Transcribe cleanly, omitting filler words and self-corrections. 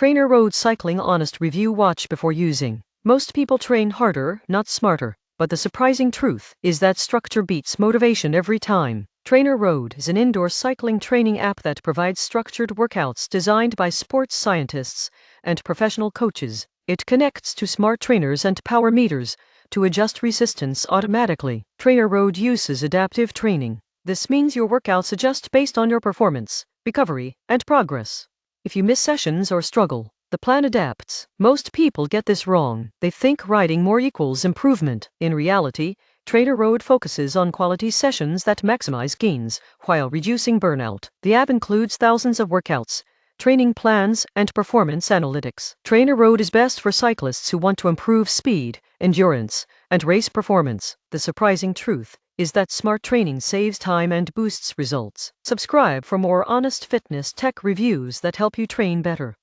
Trainer Road Cycling Honest Review. Watch before using. Most people train harder, not smarter. But the surprising truth is that structure beats motivation every time. Trainer Road is an indoor cycling training app that provides structured workouts designed by sports scientists and professional coaches. It connects to smart trainers and power meters to adjust resistance automatically. Trainer Road uses adaptive training. This means your workouts adjust based on your performance, recovery, and progress. If you miss sessions or struggle, the plan adapts. Most people get this wrong. They think riding more equals improvement. In reality, Trainer Road focuses on quality sessions that maximize gains while reducing burnout. The app includes thousands of workouts, training plans, and performance analytics. Trainer Road is best for cyclists who want to improve speed, endurance, and race performance. The surprising truth is that smart training saves time and boosts results. Subscribe for more honest fitness tech reviews that help you train better.